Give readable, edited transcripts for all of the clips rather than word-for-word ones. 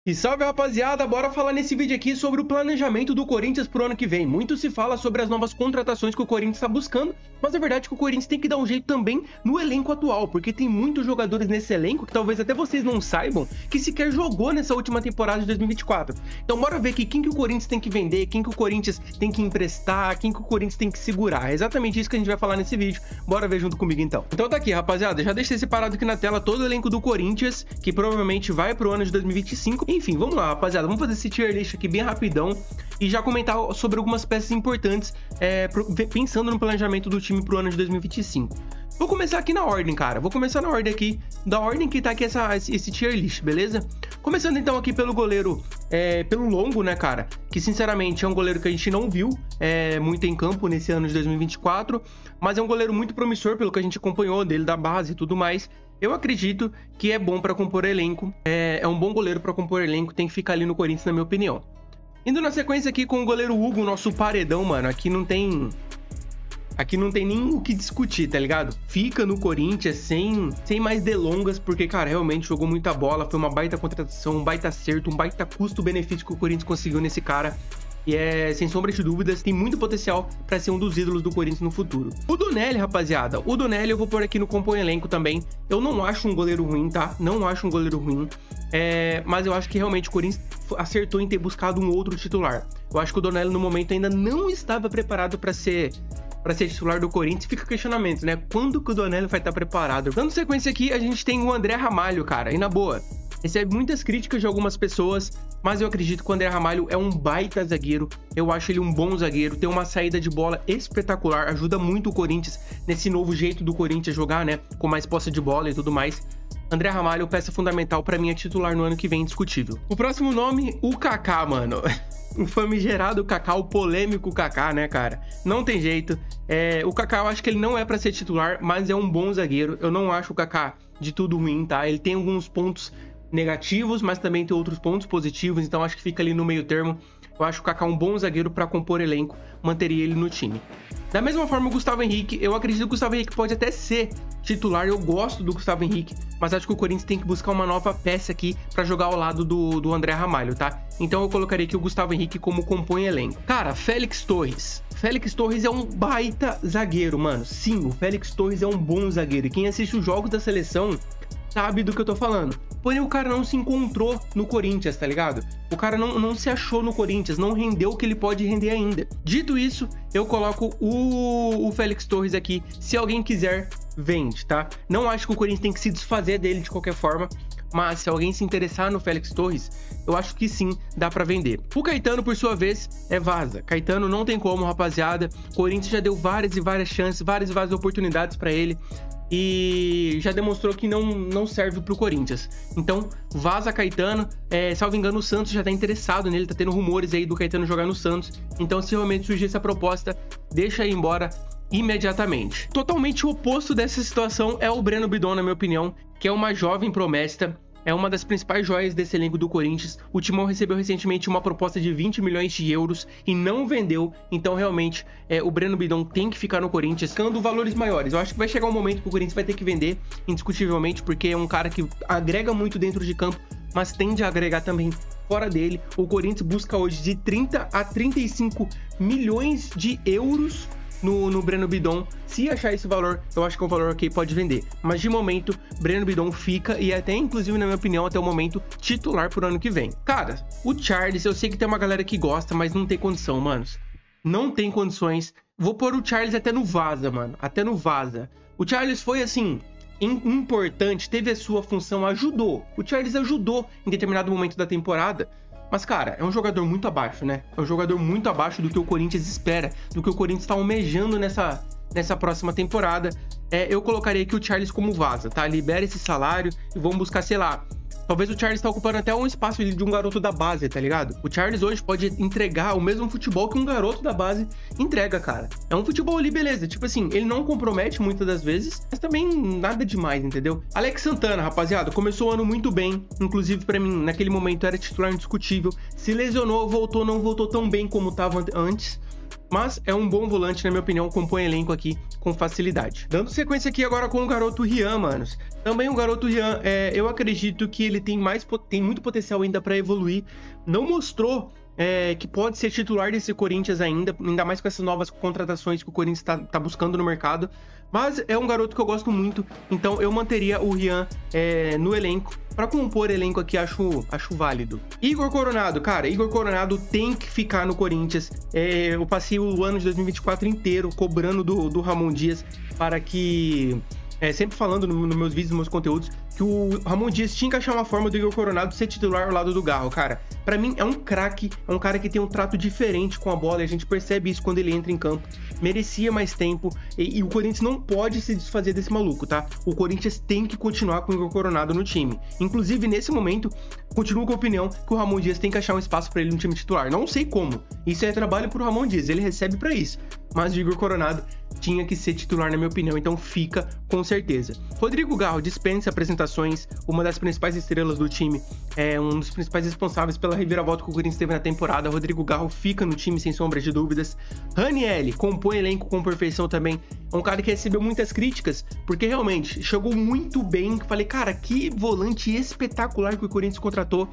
E salve, rapaziada, bora falar nesse vídeo aqui sobre o planejamento do Corinthians pro ano que vem. Muito se fala sobre as novas contratações que o Corinthians está buscando, mas a verdade é que o Corinthians tem que dar um jeito também no elenco atual, porque tem muitos jogadores nesse elenco que talvez até vocês não saibam que sequer jogou nessa última temporada de 2024. Então bora ver aqui quem que o Corinthians tem que vender, quem que o Corinthians tem que emprestar, quem que o Corinthians tem que segurar. É exatamente isso que a gente vai falar nesse vídeo. Bora ver junto comigo então. Então tá aqui, rapaziada, já deixei separado aqui na tela todo o elenco do Corinthians, que provavelmente vai pro ano de 2025. Enfim, vamos lá, rapaziada, vamos fazer esse tier list aqui bem rapidão e já comentar sobre algumas peças importantes pensando no planejamento do time pro ano de 2025. Vou começar aqui na ordem, cara. Vou começar na ordem aqui, da ordem que tá aqui esse tier list, beleza? Começando então aqui pelo goleiro, pelo Longo, né, cara? Que sinceramente é um goleiro que a gente não viu muito em campo nesse ano de 2024, mas é um goleiro muito promissor pelo que a gente acompanhou dele da base e tudo mais. Eu acredito que é bom para compor elenco, é um bom goleiro para compor elenco, tem que ficar ali no Corinthians, na minha opinião. Indo na sequência aqui com o goleiro Hugo, nosso paredão, mano, aqui não tem nem o que discutir, tá ligado? Fica no Corinthians sem mais delongas, porque, cara, realmente jogou muita bola, foi uma baita contratação, um baita acerto, um baita custo-benefício que o Corinthians conseguiu nesse cara. E sem sombra de dúvidas, tem muito potencial para ser um dos ídolos do Corinthians no futuro. O Donelli, rapaziada, o Donelli eu vou pôr aqui no compõe elenco também. Eu não acho um goleiro ruim, tá? Não acho um goleiro ruim. Mas eu acho que realmente o Corinthians acertou em ter buscado um outro titular. Eu acho que o Donelli no momento ainda não estava preparado para ser titular do Corinthians. Fica o questionamento, né? Quando que o Donelli vai estar preparado? Dando sequência aqui, a gente tem o André Ramalho, cara. E na boa, recebe muitas críticas de algumas pessoas, mas eu acredito que o André Ramalho é um baita zagueiro. Eu acho ele um bom zagueiro, tem uma saída de bola espetacular, ajuda muito o Corinthians nesse novo jeito do Corinthians jogar, né? Com mais posse de bola e tudo mais. André Ramalho, peça fundamental pra mim, é titular no ano que vem, indiscutível. O próximo nome, o Kaká, mano. O famigerado Kaká, o polêmico Kaká, né, cara? Não tem jeito. O Kaká, eu acho que ele não é pra ser titular, mas é um bom zagueiro. Eu não acho o Kaká de tudo ruim, tá? Ele tem alguns pontos negativos, mas também tem outros pontos positivos, então acho que fica ali no meio termo. Eu acho o Kaká um bom zagueiro para compor elenco, manteria ele no time. Da mesma forma, o Gustavo Henrique, eu acredito que o Gustavo Henrique pode até ser titular, eu gosto do Gustavo Henrique, mas acho que o Corinthians tem que buscar uma nova peça aqui para jogar ao lado do André Ramalho, tá? Então eu colocaria aqui o Gustavo Henrique como compõe elenco. Cara, Félix Torres. Félix Torres é um baita zagueiro, mano. Sim, o Félix Torres é um bom zagueiro, e quem assiste os jogos da seleção sabe do que eu tô falando. Porém, o cara não se encontrou no Corinthians, tá ligado? O cara não se achou no Corinthians, não rendeu o que ele pode render ainda. Dito isso, eu coloco o Félix Torres aqui. Se alguém quiser, vende, tá? Não acho que o Corinthians tem que se desfazer dele de qualquer forma, mas se alguém se interessar no Félix Torres, eu acho que sim, dá pra vender. O Caetano, por sua vez, vaza. Caetano não tem como, rapaziada. O Corinthians já deu várias e várias chances, várias e várias oportunidades pra ele, e já demonstrou que não serve pro Corinthians. Então, vaza Caetano. Salvo engano, o Santos já tá interessado nele, tá tendo rumores aí do Caetano jogar no Santos. Então, se realmente surgir essa proposta, deixa aí embora imediatamente. Totalmente o oposto dessa situação é o Breno Bidon, na minha opinião, que é uma jovem promessa, é uma das principais joias desse elenco do Corinthians. O Timão recebeu recentemente uma proposta de 20 milhões de euros e não vendeu. Então, realmente, o Breno Bidon tem que ficar no Corinthians, buscando valores maiores. Eu acho que vai chegar um momento que o Corinthians vai ter que vender, indiscutivelmente, porque é um cara que agrega muito dentro de campo, mas tende a agregar também fora dele. O Corinthians busca hoje de 30 a 35 milhões de euros no Breno Bidon. Se achar esse valor, eu acho que é um valor que pode vender. Mas de momento, Breno Bidon fica, e até inclusive, na minha opinião, até o momento, titular pro ano que vem. Cara, o Charles, eu sei que tem uma galera que gosta, mas não tem condição, manos. Não tem condições. Vou pôr o Charles até no vaza, mano. Até no vaza. O Charles foi, assim, importante, teve a sua função, ajudou. O Charles ajudou em determinado momento da temporada. Mas, cara, é um jogador muito abaixo, né? É um jogador muito abaixo do que o Corinthians espera, do que o Corinthians tá almejando nessa próxima temporada. Eu colocaria aqui o Charles como vaza, tá? Libera esse salário e vamos buscar, sei lá, talvez o Charles tá ocupando até um espaço de um garoto da base, tá ligado? O Charles hoje pode entregar o mesmo futebol que um garoto da base entrega, cara. É um futebol ali, beleza. Tipo assim, ele não compromete muitas das vezes, mas também nada demais, entendeu? Alex Santana, rapaziada, começou o ano muito bem. Inclusive, pra mim, naquele momento era titular indiscutível. Se lesionou, voltou, não voltou tão bem como tava antes. mas é um bom volante, na minha opinião, compõe elenco aqui com facilidade. Dando sequência aqui agora com o garoto Rian, manos. Também o garoto Rian, eu acredito que ele tem muito potencial ainda para evoluir. Não mostrou que pode ser titular desse Corinthians ainda mais com essas novas contratações que o Corinthians tá buscando no mercado. Mas é um garoto que eu gosto muito, então eu manteria o Rian no elenco. Para compor elenco aqui, acho válido. Igor Coronado, cara, Igor Coronado tem que ficar no Corinthians. Eu passei o ano de 2024 inteiro cobrando do Ramon Dias para que... sempre falando nos meus vídeos, nos meus conteúdos, que o Ramon Dias tinha que achar uma forma do Igor Coronado ser titular ao lado do Garro, cara. Pra mim, é um craque, é um cara que tem um trato diferente com a bola, e a gente percebe isso quando ele entra em campo. Merecia mais tempo, e o Corinthians não pode se desfazer desse maluco, tá? O Corinthians tem que continuar com o Igor Coronado no time. Inclusive, nesse momento, continuo com a opinião que o Ramon Dias tem que achar um espaço pra ele no time titular. Não sei como, isso é trabalho pro Ramon Dias, ele recebe pra isso. Mas o Igor Coronado tinha que ser titular, na minha opinião, então fica com certeza. Rodrigo Garro dispensa apresentações, uma das principais estrelas do time, um dos principais responsáveis pela reviravolta que o Corinthians teve na temporada. Rodrigo Garro fica no time sem sombra de dúvidas. Ranieri compõe elenco com perfeição também, é um cara que recebeu muitas críticas, porque realmente chegou muito bem. Falei, cara, que volante espetacular que o Corinthians contratou.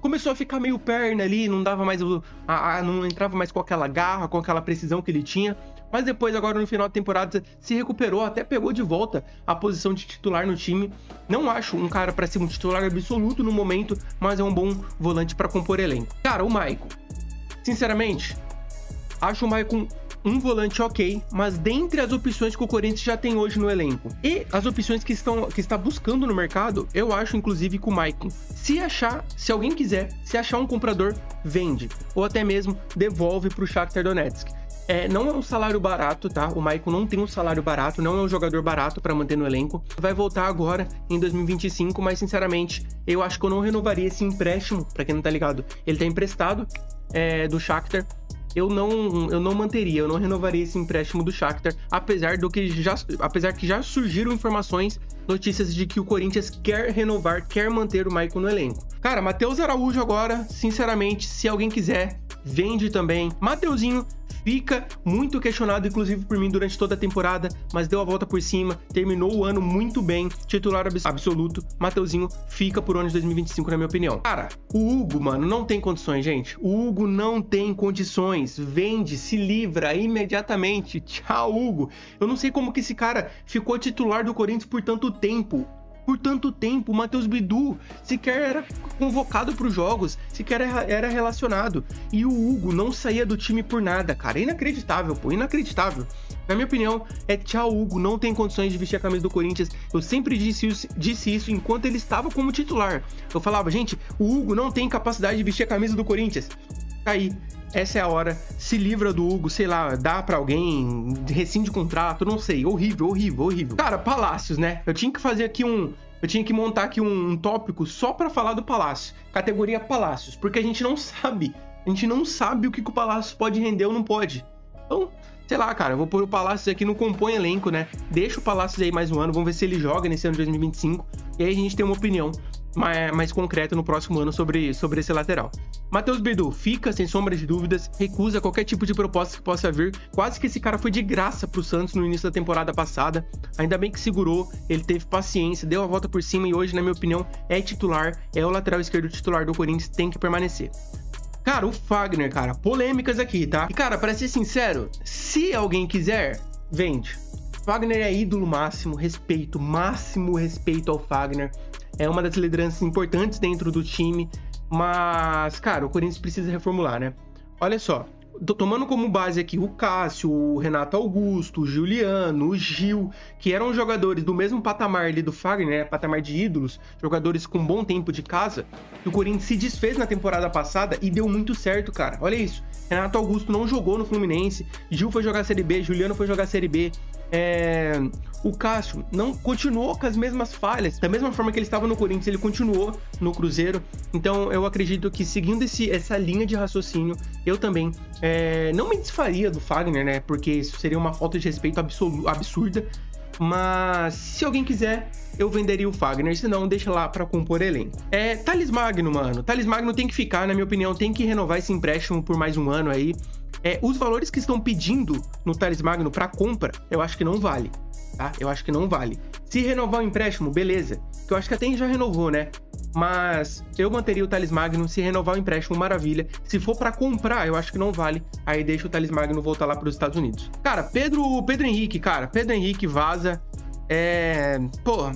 Começou a ficar meio perna ali, não dava mais não entrava mais com aquela garra, com aquela precisão que ele tinha. Mas depois, agora no final da temporada, se recuperou, até pegou de volta a posição de titular no time. Não acho um cara para ser um titular absoluto no momento, mas é um bom volante para compor elenco. Cara, o Maicon, sinceramente, acho o Maicon um volante ok, mas dentre as opções que o Corinthians já tem hoje no elenco e as opções que está buscando no mercado, eu acho inclusive que o Maicon, se alguém quiser, se achar um comprador, vende, ou até mesmo devolve para o Shakhtar Donetsk. Não é um salário barato, tá? O Maicon não tem um salário barato, não é um jogador barato para manter no elenco. Vai voltar agora em 2025, mas sinceramente, eu acho que eu não renovaria esse empréstimo, para quem não tá ligado. Ele tá emprestado do Shakhtar. Eu não manteria, eu não renovaria esse empréstimo do Shakhtar, apesar que já surgiram informações, notícias de que o Corinthians quer renovar, quer manter o Maicon no elenco. Cara, Matheus Araújo agora, sinceramente, se alguém quiser, vende também. Mateuzinho fica muito questionado, inclusive por mim, durante toda a temporada, mas deu a volta por cima, terminou o ano muito bem, titular absoluto. Mateuzinho fica por ano de 2025, na minha opinião. Cara, o Hugo, mano, não tem condições, gente. O Hugo não tem condições. Vende, se livra imediatamente. Tchau, Hugo. Eu não sei como que esse cara ficou titular do Corinthians por tanto tempo. O Matheus Bidu sequer era convocado para os jogos, sequer era relacionado. E o Hugo não saía do time por nada, cara. Inacreditável, pô, inacreditável. Na minha opinião, tchau, Hugo, não tem condições de vestir a camisa do Corinthians. Eu sempre disse isso enquanto ele estava como titular. Eu falava, gente, o Hugo não tem capacidade de vestir a camisa do Corinthians. Tá aí. Essa é a hora, se livra do Hugo, sei lá, dá pra alguém, rescinde o contrato, não sei, horrível. Cara, Palácios, né? Eu tinha que montar aqui um tópico só pra falar do Palácio, categoria Palácios, porque a gente não sabe o que o Palácio pode render ou não pode. Então, sei lá, cara, eu vou pôr o Palácios aqui no compõe elenco, né? Deixa o Palácios aí mais um ano, vamos ver se ele joga nesse ano de 2025, e aí a gente tem uma opinião mais concreta no próximo ano sobre esse lateral. Matheus Bidu fica, sem sombra de dúvidas, recusa qualquer tipo de proposta que possa vir. Quase que esse cara foi de graça pro Santos no início da temporada passada. Ainda bem que segurou, ele teve paciência, deu a volta por cima e hoje, na minha opinião, é titular, é o lateral esquerdo titular do Corinthians, tem que permanecer. Cara, o Fagner, cara, polêmicas aqui, tá? E, cara, pra ser sincero, se alguém quiser, vende. Fagner é ídolo máximo respeito ao Fagner. É uma das lideranças importantes dentro do time, mas, cara, o Corinthians precisa reformular, né? Olha só, tomando como base aqui o Cássio, o Renato Augusto, o Juliano, o Gil, que eram jogadores do mesmo patamar ali do Fagner, né? Patamar de ídolos, jogadores com bom tempo de casa, que o Corinthians se desfez na temporada passada e deu muito certo, cara. Olha isso, Renato Augusto não jogou no Fluminense, Gil foi jogar a Série B, Juliano foi jogar a Série B, o Cássio não continuou com as mesmas falhas, da mesma forma que ele estava no Corinthians, ele continuou no Cruzeiro. Então eu acredito que, seguindo essa linha de raciocínio, eu também não me desfaria do Fagner, né? Porque isso seria uma falta de respeito absurda. Mas se alguém quiser, eu venderia o Fagner, senão deixa lá pra compor elenco. Thales Magno, mano. Thales Magno tem que ficar, na minha opinião, tem que renovar esse empréstimo por mais um ano aí. Os valores que estão pedindo no Thales Magno para compra, eu acho que não vale, tá? Eu acho que não vale. Se renovar o empréstimo, beleza. Que eu acho que até já renovou, né? Mas eu manteria o Thales Magno. Se renovar o empréstimo, maravilha. Se for para comprar, eu acho que não vale. Aí deixa o Thales Magno voltar lá para os Estados Unidos. Cara, Pedro Henrique vaza. Pô,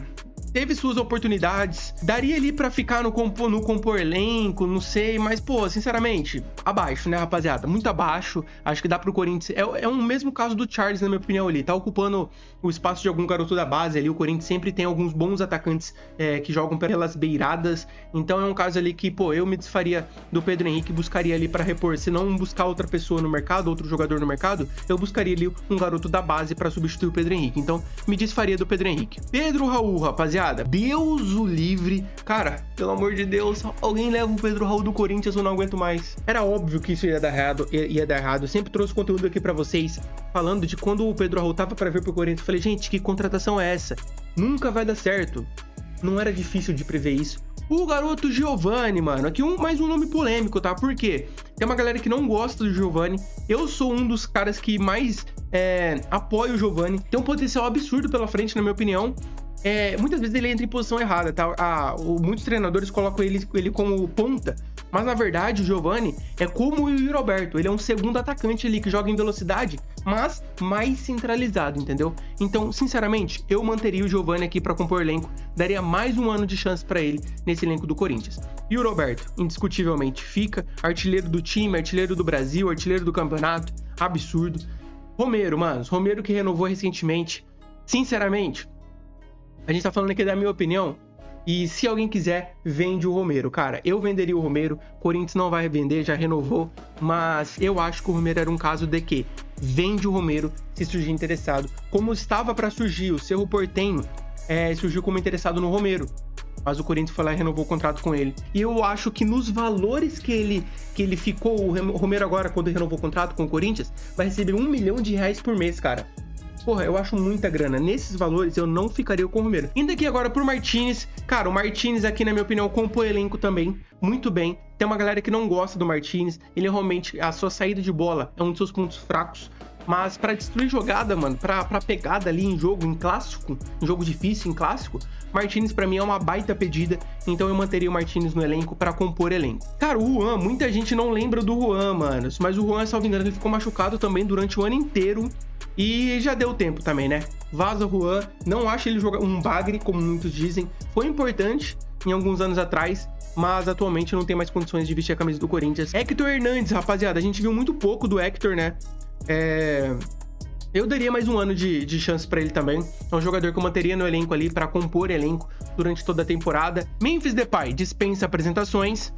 teve suas oportunidades, daria ali pra ficar no compor elenco, não sei, mas, pô, sinceramente, abaixo, né, rapaziada? Muito abaixo, acho que dá pro Corinthians, é um mesmo caso do Charles, na minha opinião, ali, tá ocupando o espaço de algum garoto da base ali, o Corinthians sempre tem alguns bons atacantes que jogam pelas beiradas, então é um caso ali que, pô, eu me desfaria do Pedro Henrique, buscaria ali pra repor, se não buscar outra pessoa no mercado, outro jogador no mercado, eu buscaria ali um garoto da base pra substituir o Pedro Henrique, então me desfaria do Pedro Henrique. Pedro Raul, rapaziada, Deus o livre. Cara, pelo amor de Deus, alguém leva o Pedro Raul do Corinthians, eu não aguento mais. Era óbvio que isso ia dar errado, Eu sempre trouxe conteúdo aqui pra vocês, falando de quando o Pedro Raul tava pra vir pro Corinthians. Eu falei, gente, que contratação é essa? Nunca vai dar certo. Não era difícil de prever isso. O garoto Giovani, mano, aqui mais um nome polêmico, tá? Por quê? Tem uma galera que não gosta do Giovani. Eu sou um dos caras que mais apoia o Giovani. Tem um potencial absurdo pela frente, na minha opinião. Muitas vezes ele entra em posição errada, tá? Muitos treinadores colocam ele como ponta, mas na verdade o Giovani é como o Yuri Alberto, ele é um segundo atacante ali que joga em velocidade, mas mais centralizado, entendeu? Então, sinceramente, eu manteria o Giovani aqui para compor elenco, daria mais um ano de chance para ele nesse elenco do Corinthians. Yuri Alberto, indiscutivelmente, fica artilheiro do time, artilheiro do Brasil, artilheiro do campeonato, absurdo. Romero, mano, Romero que renovou recentemente, sinceramente, a gente tá falando aqui da minha opinião, e se alguém quiser, vende o Romero. Cara, eu venderia o Romero, Corinthians não vai vender, já renovou, mas eu acho que o Romero era um caso de que vende o Romero se surgir interessado. Como estava para surgir, o Cerro Porteño surgiu como interessado no Romero, mas o Corinthians foi lá e renovou o contrato com ele. E eu acho que nos valores que ele ficou, o Romero agora, quando renovou o contrato com o Corinthians, vai receber R$1 milhão por mês, cara. Porra, eu acho muita grana. Nesses valores, eu não ficaria com o Romero. Indo aqui agora pro Martínez. Cara, o Martínez aqui, na minha opinião, compõe elenco também. Muito bem. Tem uma galera que não gosta do Martínez. Ele realmente, a sua saída de bola é um dos seus pontos fracos. Mas pra destruir jogada, mano, pra pegada ali em jogo, em clássico, em jogo difícil, em clássico, Martínez pra mim é uma baita pedida, então eu manteria o Martínez no elenco pra compor elenco. Cara, o Juan, muita gente não lembra do Juan, mano, mas o Juan, salvo engano, ele ficou machucado também durante o ano inteiro e já deu tempo também, né? Vaza o Juan, não acho ele jogar um bagre, como muitos dizem, foi importante em alguns anos atrás, mas atualmente não tem mais condições de vestir a camisa do Corinthians. Hector Hernandes, rapaziada, a gente viu muito pouco do Hector, né? Eu daria mais um ano de chance pra ele também. É um jogador que eu manteria no elenco ali pra compor elenco durante toda a temporada. Memphis Depay dispensa apresentações,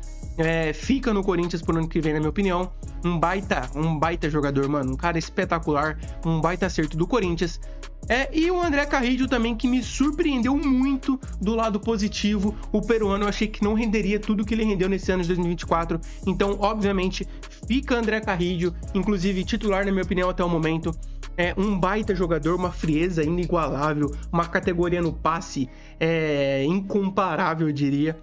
fica no Corinthians por ano que vem, na minha opinião. Um baita jogador, mano, um cara espetacular, um baita acerto do Corinthians. E o André Carrillo também, que me surpreendeu muito do lado positivo. O peruano, eu achei que não renderia tudo que ele rendeu nesse ano de 2024. Então, obviamente, fica André Carrillo, inclusive titular, na minha opinião, até o momento. Um baita jogador, uma frieza inigualável, uma categoria no passe incomparável, eu diria.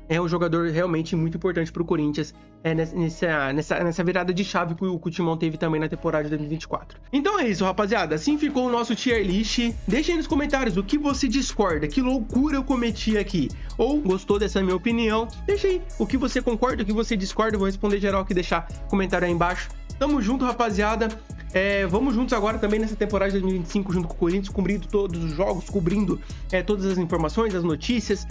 É um jogador realmente muito importante para o Corinthians nessa virada de chave que o Timão teve também na temporada de 2024. Então é isso, rapaziada. Assim ficou o nosso tier list. Deixa aí nos comentários o que você discorda, que loucura eu cometi aqui. Ou gostou dessa minha opinião? Deixa aí o que você concorda, o que você discorda. Eu vou responder geral aqui, deixar comentário aí embaixo. Tamo junto, rapaziada. Vamos juntos agora também nessa temporada de 2025, junto com o Corinthians, cobrindo todos os jogos, cobrindo todas as informações, as notícias,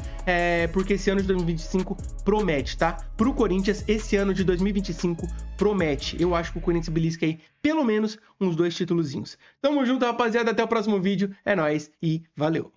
porque esse ano de 2025 promete, tá? Pro Corinthians, esse ano de 2025 promete. Eu acho que o Corinthians belisca aí pelo menos uns 2 títulozinhos. Tamo junto, rapaziada. Até o próximo vídeo. É nóis e valeu!